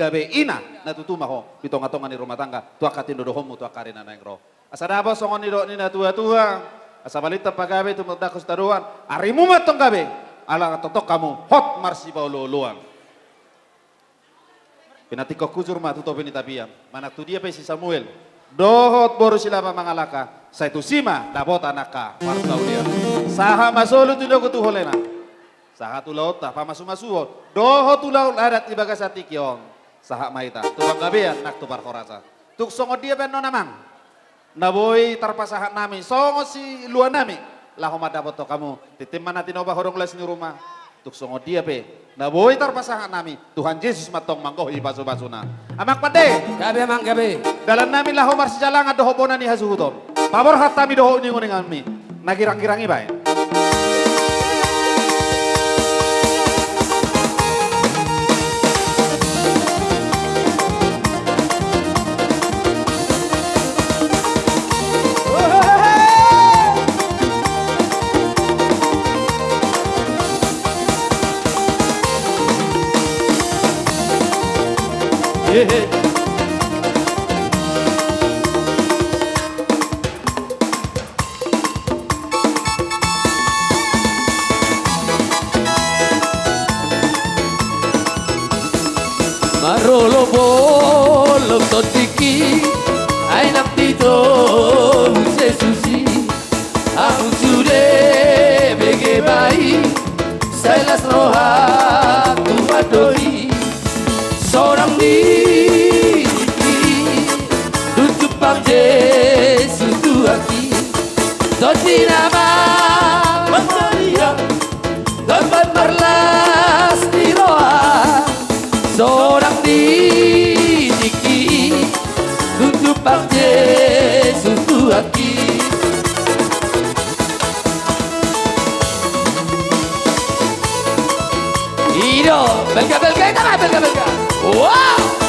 gabe ina na tutuma ho bitonga-tonga ni rumah tangga tua katindo dohomu tua karina na engro asa dabo songon ni do ni na tua asa balita pagabe tu madakus taruan arimu matong gabe ala totok kamu hot marsi baululuan pinatiko kuzur ma tuto pinitabiam mana tu dia pe si Samuel dohot boru silapa mangalaka sa itu sima dabota naka martaulia saha masolu tu logo tu holena saha tu laut ta pamasu-masuho dohot tu laut adat ibaga satikion saha maita tu banggabean nak tu parkorasa tuk songo dia ben nonamang naboy tarpasahan nami songo si luan nami laho madabot to kamu titim mana tinoba horong les ni rumah tuk songo dia pe naboy tarpasahan nami Tuhan Yesus matong manggoh ibasu-basuna amak pade Gabe mang gabe. dalam nami laho marsi jalangan doho bona ni hasuhutom pabor hatami doho ni nguningan mi nagirang-girangi bae Marolo bolo totiki ay naptito se susi ang sude bege bai sailas roha tuadoi seorang diri tutup Yesus tuaki toti nama Maria dapat merlas di roha seorang diri tutup Yesus tuaki Ido belga itu apa belga wow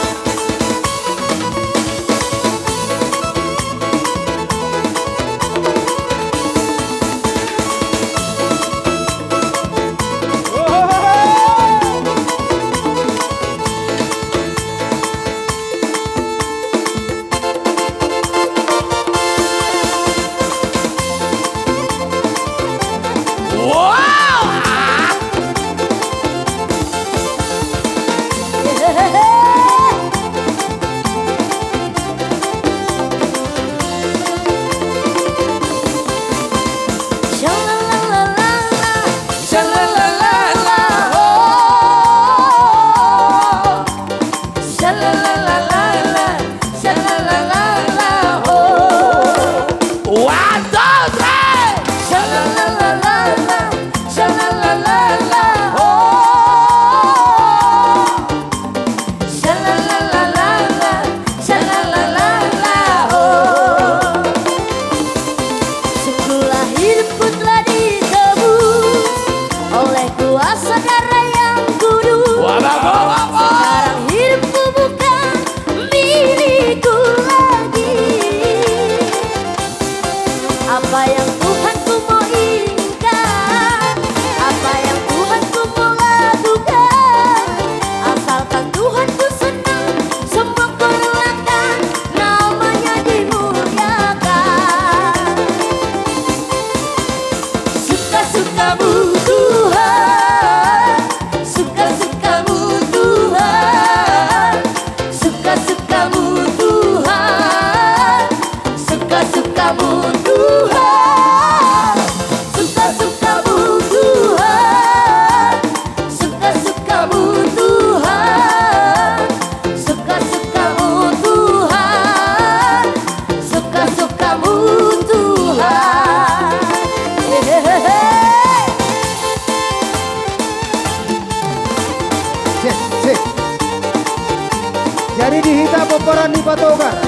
Jadi dihita peperan di Patogar.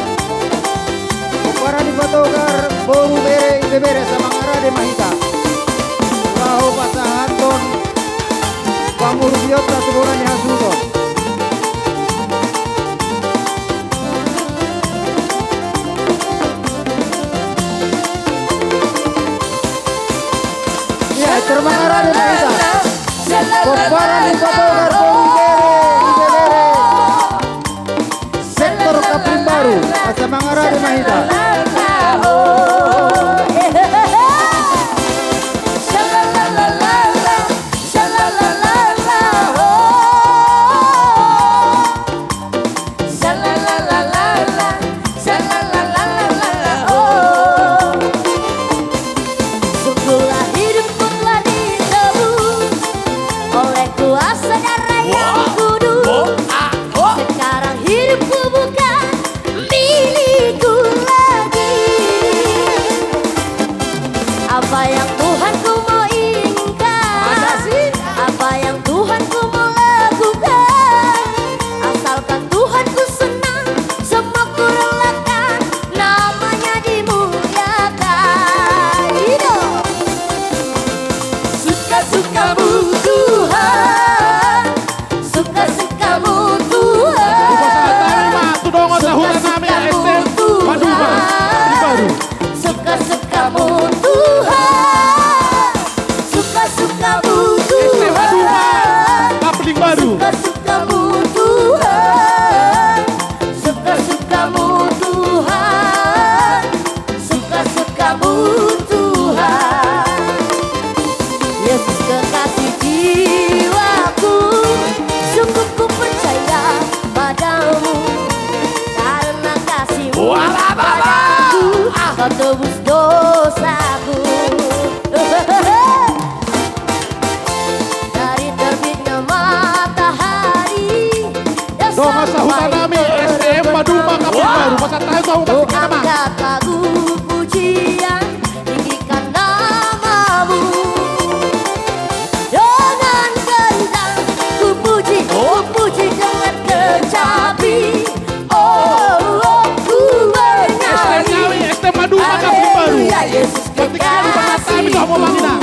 Peperan di Patogar boru bere ide bere sama ngara de mahita. Raho pasahan ton pamuru biota sebulan di hasuton. Ya terima ngara de mahita. Peperan di Patogar boru bere ide bere. Mahita. Sungguhlah hidupku telah ditebus oleh kuasa darah yang kudus. Sekarang hidupku bukan milikku lagi. Apa yang Tuhanku mau inginkan, apa yang Tuhanku mau lakukan, asalkan Tuhanku senang, semua ku relakan, namanya dimuliakan. Hidup suka-sukamu Tuhan, suka-sukamu Tuhan, Tudongan tahunan namin SD Maduma. Baru. suka-sukamu Tuhan, suka-sukamu Tuhan, Kapling baru. suka-sukamu Tuhan, suka-sukamu Tuhan, suka-sukamu Tuhan. Yesus kekasih jiwaku, sungguh ku percaya padamu, karena kasih-Mu padaku, Kau tebus dosaku. Dari terbitnya matahari dan Dongan tahunan namin SDM Maduma Kapling baru. Masa tahu tahu Ku pasti nama. angkat lagu pujian, tinggikan namamu. Dengan kencang ku puji dengan kecapi. Oh, ku SDM bernyanyi. Ngawi, SDM Maduma Kapling baru. Haleluya, Yesus Ketika lu berkata, kekasihku. "Kami mau Bangina."